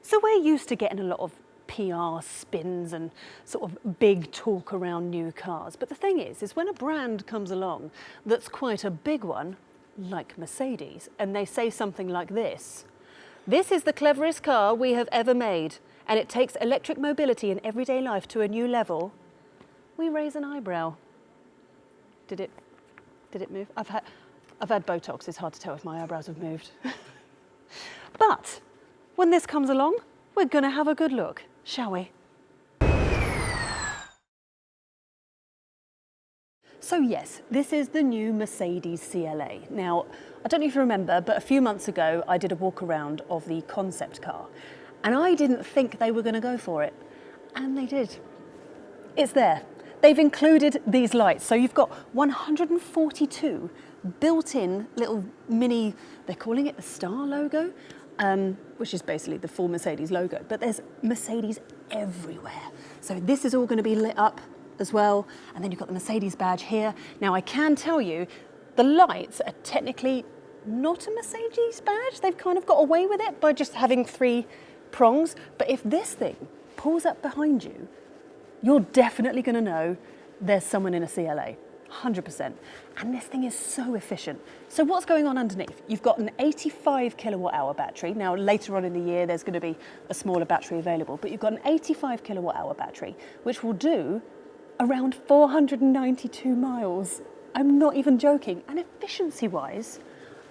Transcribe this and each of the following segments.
So we're used to getting a lot of PR spins and sort of big talk around new cars. But the thing is when a brand comes along that's quite a big one, like Mercedes, and they say something like this is the cleverest car we have ever made, and it takes electric mobility in everyday life to a new level, we raise an eyebrow. Did it move? I've had Botox, it's hard to tell if my eyebrows have moved. But when this comes along, we're gonna have a good look, shall we? So yes, this is the new Mercedes CLA. Now, I don't know if you remember, but a few months ago, I did a walk around of the concept car, and I didn't think they were gonna go for it, and they did. It's there. They've included these lights. So you've got 142 built-in little mini, they're calling it the star logo, which is basically the full Mercedes logo, but there's Mercedes everywhere. So this is all going to be lit up as well, and then you've got the Mercedes badge here. Now I can tell you, the lights are technically not a Mercedes badge. They've kind of got away with it by just having 3 prongs, but if this thing pulls up behind you, you're definitely going to know there's someone in a CLA, 100%. And this thing is so efficient. So what's going on underneath? You've got an 85 kilowatt hour battery. Now later on in the year, there's going to be a smaller battery available, but you've got an 85 kilowatt hour battery, which will do around 492 miles. I'm not even joking. And efficiency-wise,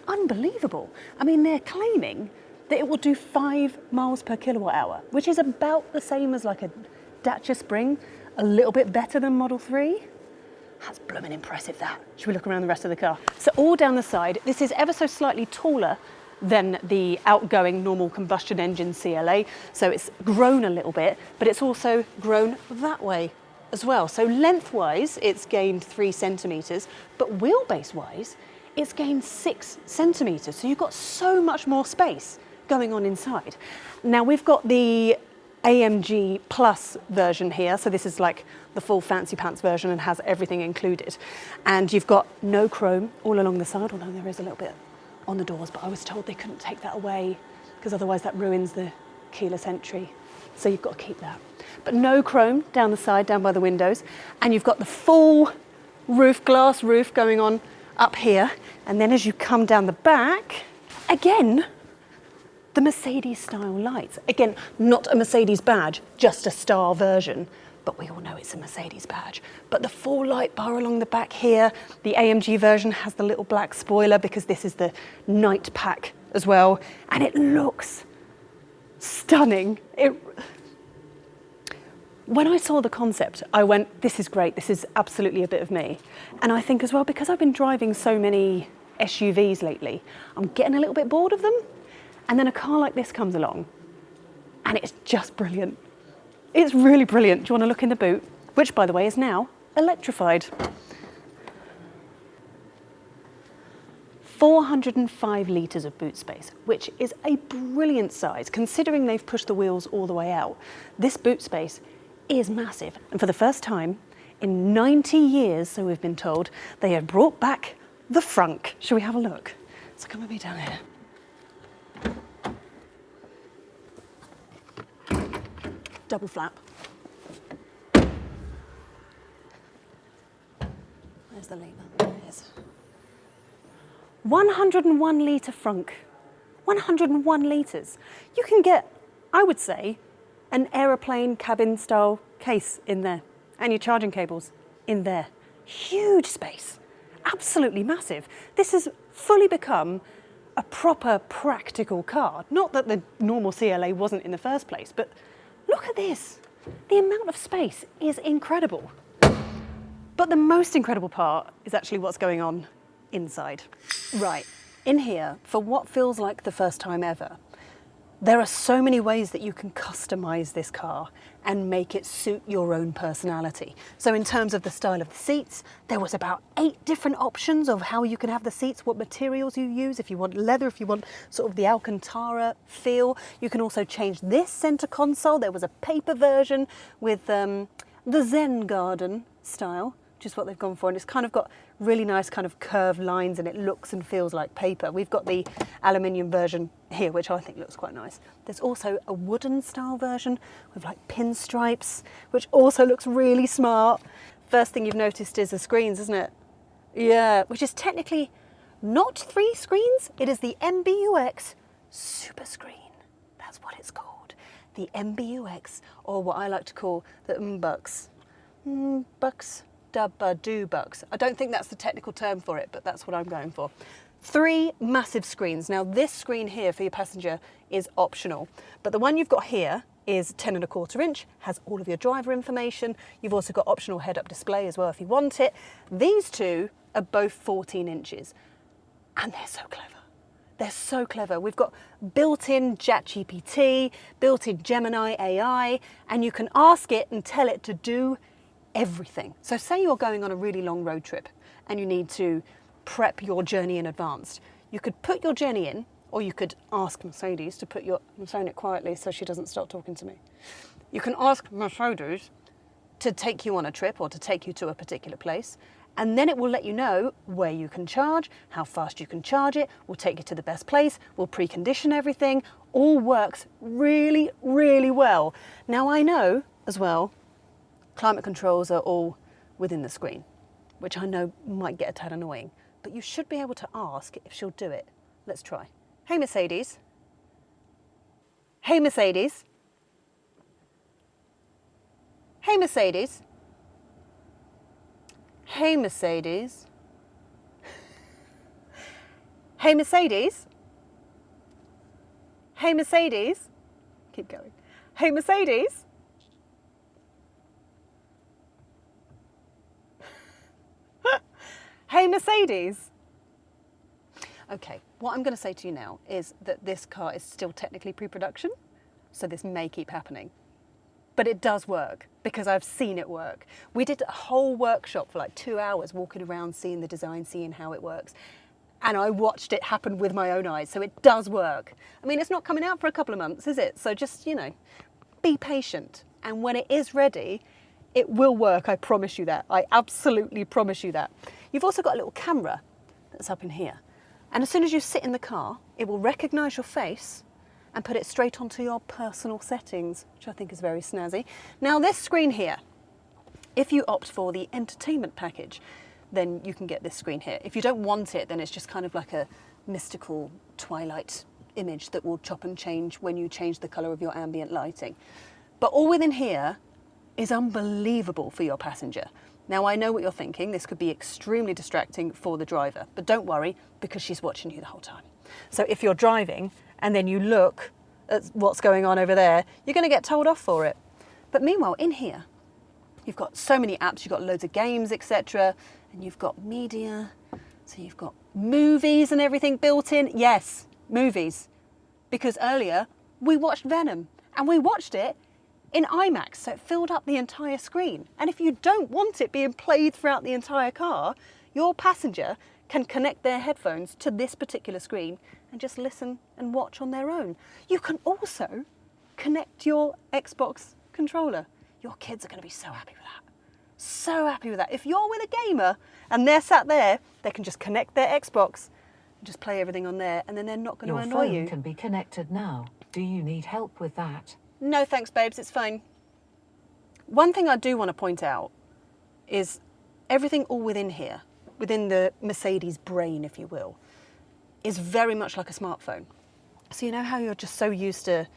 unbelievable. I mean, they're claiming that it will do 5 miles per kilowatt hour, which is about the same as like a Dacia Spring, a little bit better than Model 3. That's blooming impressive, that. Should we look around the rest of the car? So all down the side, this is ever so slightly taller than the outgoing normal combustion engine CLA. So it's grown a little bit, but it's also grown that way as well. So lengthwise, it's gained 3 centimetres, but wheelbase-wise, it's gained 6 centimetres. So you've got so much more space going on inside. Now we've got the AMG Plus version here, so this is like the full fancy pants version and has everything included. And you've got no chrome all along the side, although there is a little bit on the doors, but I was told they couldn't take that away because otherwise that ruins the keyless entry. So you've got to keep that. But no chrome down the side, down by the windows. And you've got the full roof, glass roof going on up here. And then as you come down the back, again, the Mercedes style lights. Again, not a Mercedes badge, just a star version, but we all know it's a Mercedes badge. But the full light bar along the back here, the AMG version has the little black spoiler because this is the night pack as well. And it looks stunning. When I saw the concept, I went, this is great, this is absolutely a bit of me. And I think as well, because I've been driving so many SUVs lately, I'm getting a little bit bored of them. And then a car like this comes along, and it's just brilliant. It's really brilliant. Do you want to look in the boot? Which, by the way, is now electrified. 405 litres of boot space, which is a brilliant size, considering they've pushed the wheels all the way out. This boot space is massive. And for the first time in 90 years, so we've been told, they have brought back the frunk. Shall we have a look? So come with me down here. Double flap. There's the lever. There it is. 101 litre frunk. 101 litres. You can get, I would say, an aeroplane cabin style case in there, and your charging cables in there. Huge space. Absolutely massive. This has fully become a proper practical car. Not that the normal CLA wasn't in the first place, but look at this. The amount of space is incredible. But the most incredible part is actually what's going on inside. Right, in here, for what feels like the first time ever, there are so many ways that you can customize this car and make it suit your own personality. So in terms of the style of the seats, there was about 8 different options of how you can have the seats, what materials you use, if you want leather, if you want sort of the Alcantara feel. You can also change this center console. There was a paper version with the Zen Garden style, which is what they've gone for. And it's kind of got really nice kind of curved lines and it looks and feels like paper. We've got the aluminium version here, which I think looks quite nice. There's also a wooden style version with like pinstripes, which also looks really smart. First thing you've noticed is the screens, isn't it? Yeah, which is technically not 3 screens. It is the MBUX Super Screen. That's what it's called. The MBUX, or what I like to call the MBUX. Bucks, dubba-doo bucks. I don't think that's the technical term for it, but that's what I'm going for. 3 massive screens. Now this screen here for your passenger is optional, but the one you've got here is 10.25 inch, has all of your driver information. You've also got optional head-up display as well if you want it. These two are both 14 inches, and they're so clever. They're so clever. We've got built-in ChatGPT, built-in Gemini AI, and you can ask it and tell it to do everything. So say you're going on a really long road trip and you need to prep your journey in advance. You could put your journey in, or you could ask Mercedes to put your, I'm saying it quietly so she doesn't start talking to me. You can ask Mercedes to take you on a trip or to take you to a particular place, and then it will let you know where you can charge, how fast you can charge it, will take you to the best place, will precondition everything, all works really, really well. Now I know as well, climate controls are all within the screen, which I know might get a tad annoying, but you should be able to ask if she'll do it. Let's try. Hey Mercedes. Hey Mercedes. Hey Mercedes. Hey Mercedes. Hey Mercedes. Hey Mercedes. Keep going. Hey Mercedes. Hey Mercedes. Okay, what I'm going to say to you now is that this car is still technically pre-production, so this may keep happening. But it does work, because I've seen it work. We did a whole workshop for like 2 hours, walking around, seeing the design, seeing how it works. And I watched it happen with my own eyes, so it does work. I mean, it's not coming out for a couple of months, is it? So just, you know, be patient. And when it is ready, it will work, I promise you that. I absolutely promise you that. You've also got a little camera that's up in here. And as soon as you sit in the car, it will recognise your face and put it straight onto your personal settings, which I think is very snazzy. Now this screen here, if you opt for the entertainment package, then you can get this screen here. If you don't want it, then it's just kind of like a mystical twilight image that will chop and change when you change the colour of your ambient lighting. But all within here is unbelievable for your passenger. Now I know what you're thinking, this could be extremely distracting for the driver, but don't worry, because she's watching you the whole time. So if you're driving and then you look at what's going on over there, you're going to get told off for it. But meanwhile, in here, you've got so many apps, you've got loads of games, etc. And you've got media, so you've got movies and everything built in. Yes, movies. Because earlier, we watched Venom, and we watched it in IMAX, so it filled up the entire screen. And if you don't want it being played throughout the entire car, your passenger can connect their headphones to this particular screen and just listen and watch on their own. You can also connect your Xbox controller. Your kids are going to be so happy with that. So happy with that. If you're with a gamer and they're sat there, they can just connect their Xbox and just play everything on there, and then they're not going to annoy you. Your phone can be connected now. Do you need help with that? No thanks, babes, it's fine. One thing I do want to point out is everything all within here, within the Mercedes brain, if you will, is very much like a smartphone. So you know how you're just so used to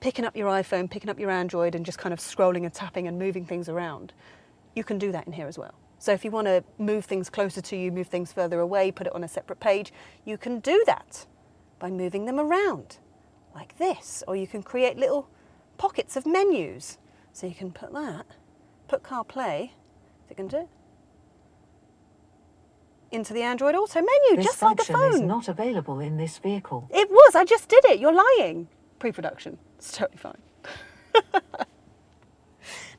picking up your iPhone, picking up your Android and just kind of scrolling and tapping and moving things around? You can do that in here as well. So if you want to move things closer to you, move things further away, put it on a separate page, you can do that by moving them around like this, or you can create little pockets of menus. So you can put that, put CarPlay, is it going to do it? Into the Android Auto menu, just like a phone. This function is not available in this vehicle. It was, I just did it, you're lying. Pre-production, it's totally fine.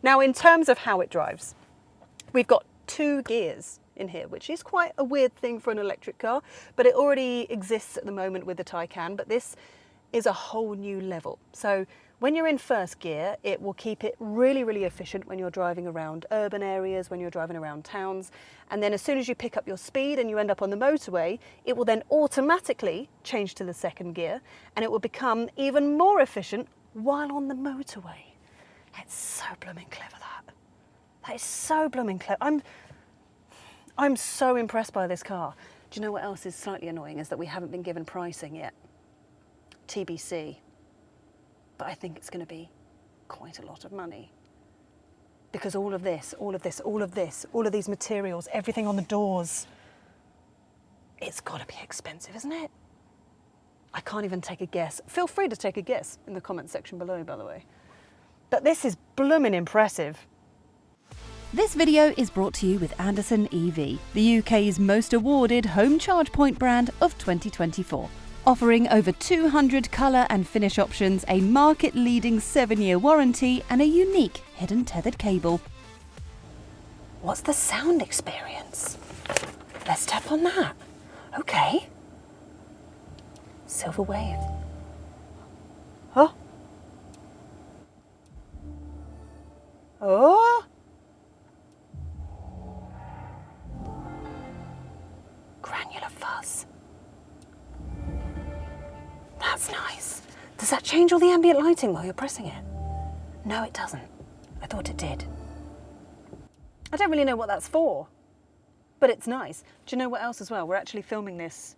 Now in terms of how it drives, we've got 2 gears in here, which is quite a weird thing for an electric car, but it already exists at the moment with the Taycan, but this is a whole new level. So When you're in first gear, it will keep it really, really efficient when you're driving around urban areas, when you're driving around towns. And then as soon as you pick up your speed and you end up on the motorway, it will then automatically change to the second gear and it will become even more efficient while on the motorway. It's so blooming clever, that. That is so blooming clever. I'm so impressed by this car. Do you know what else is slightly annoying is that we haven't been given pricing yet. TBC. But I think it's going to be quite a lot of money. Because all of this, all of these materials, everything on the doors, it's got to be expensive, isn't it? I can't even take a guess. Feel free to take a guess in the comment section below, by the way. But this is blooming impressive. This video is brought to you with Andersen EV, the UK's most awarded home charge point brand of 2024. Offering over 200 colour and finish options, a market-leading 7-year warranty and a unique hidden tethered cable. What's the sound experience? Let's tap on that. Okay. Silver wave. Oh. Oh. Granular fuzz. That's nice. Does that change all the ambient lighting while you're pressing it? No, it doesn't. I thought it did. I don't really know what that's for, but it's nice. Do you know what else as well? We're actually filming this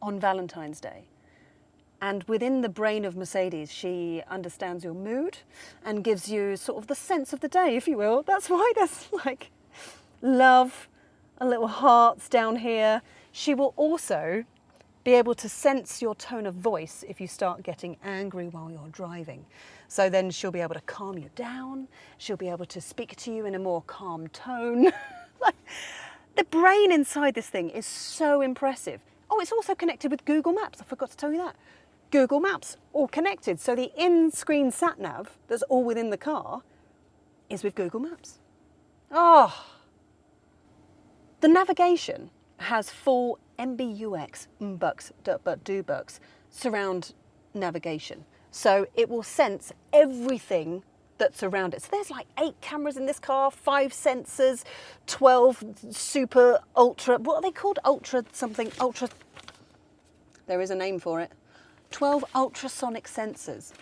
on Valentine's Day. And within the brain of Mercedes, she understands your mood and gives you sort of the sense of the day, if you will. That's why there's like love, a little hearts down here. She will also be able to sense your tone of voice if you start getting angry while you're driving. So then she'll be able to calm you down. She'll be able to speak to you in a more calm tone. Like, the brain inside this thing is so impressive. Oh, it's also connected with Google Maps. I forgot to tell you that. Google Maps, all connected. So the in-screen sat-nav that's all within the car is with Google Maps. Oh. The navigation has full MBUX, mbucks, but do bucks, surround navigation. So it will sense everything that's around it. So there's like 8 cameras in this car, 5 sensors, 12 super ultra, what are they called? Ultra something, ultra, there is a name for it. 12 ultrasonic sensors,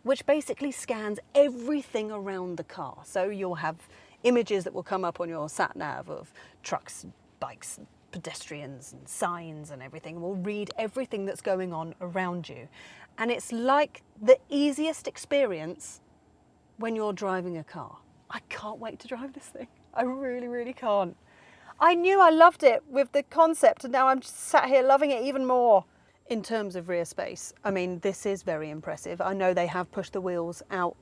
which basically scans everything around the car. So you'll have images that will come up on your sat nav of trucks, bikes, pedestrians and signs and everything. We'll read everything that's going on around you. And it's like the easiest experience when you're driving a car. I can't wait to drive this thing. I really, really can't. I knew I loved it with the concept and now I'm just sat here loving it even more. In terms of rear space, I mean, this is very impressive. I know they have pushed the wheels out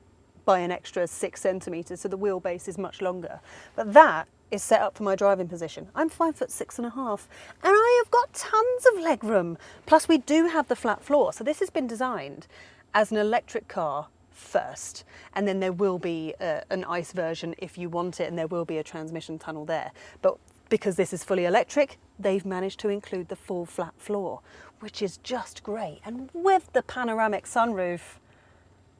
by an extra 6 centimetres, so the wheelbase is much longer. But that is set up for my driving position. I'm 5'6.5", and I have got tons of leg room. Plus we do have the flat floor. So this has been designed as an electric car first, and then there will be an ICE version if you want it, and there will be a transmission tunnel there. But because this is fully electric, they've managed to include the full flat floor, which is just great. And with the panoramic sunroof,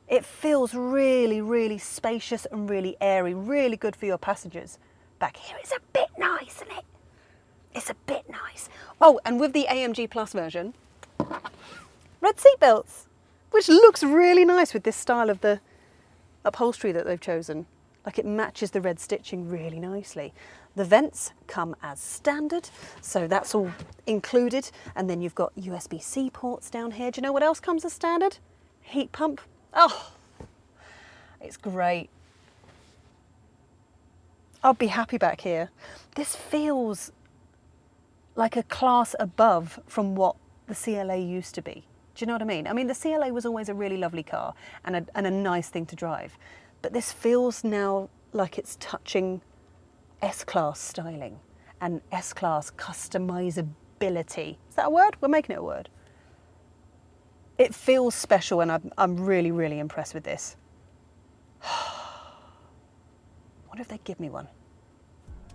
it feels really, really spacious and really airy, really good for your passengers. Back here it's a bit nice, isn't it? It's a bit nice. Oh, and with the AMG Plus version, red seat belts, which looks really nice with this style of the upholstery that they've chosen. Like, it matches the red stitching really nicely. The vents come as standard, so that's all included. And then you've got USB-C ports down here. Do you know what else comes as standard? Heat pump. Oh, it's great. I'll be happy back here. This feels like a class above from what the CLA used to be. Do you know what I mean? I mean, the CLA was always a really lovely car and a nice thing to drive. But this feels now like it's touching S-Class styling and S-Class customizability. Is that a word? We're making it a word. It feels special, and I'm really, really impressed with this. What if they give me one?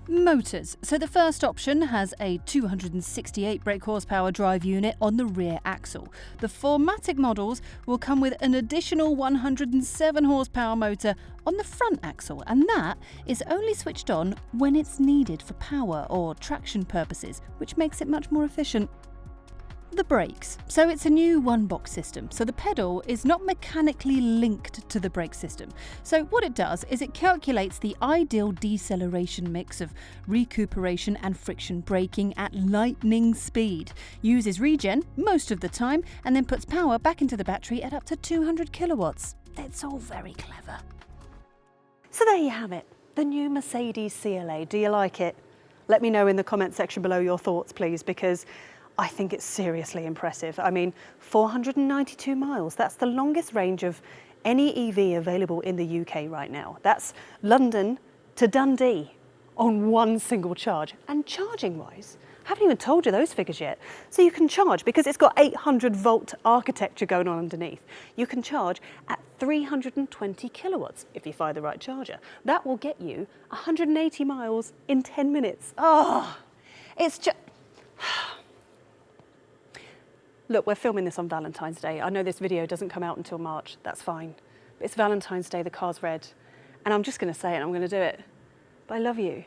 Motors. So the first option has a 268 brake horsepower drive unit on the rear axle. The 4MATIC models will come with an additional 107 horsepower motor on the front axle, and that is only switched on when it's needed for power or traction purposes, which makes it much more efficient. The brakes. So it's a new one-box system, so the pedal is not mechanically linked to the brake system. So what it does is it calculates the ideal deceleration mix of recuperation and friction braking at lightning speed, uses regen most of the time, and then puts power back into the battery at up to 200 kilowatts. It's all very clever. So there you have it, the new Mercedes CLA. Do you like it? Let me know in the comment section below your thoughts, please, because I think it's seriously impressive. I mean, 492 miles, that's the longest range of any EV available in the UK right now. That's London to Dundee on one single charge. And charging-wise, I haven't even told you those figures yet. So you can charge, because it's got 800-volt architecture going on underneath, you can charge at 320 kilowatts if you find the right charger. That will get you 180 miles in 10 minutes. Oh, it's just... Look, we're filming this on Valentine's Day. I know this video doesn't come out until March, that's fine. But it's Valentine's Day, the car's red. And I'm just gonna say it, I'm gonna do it. But I love you.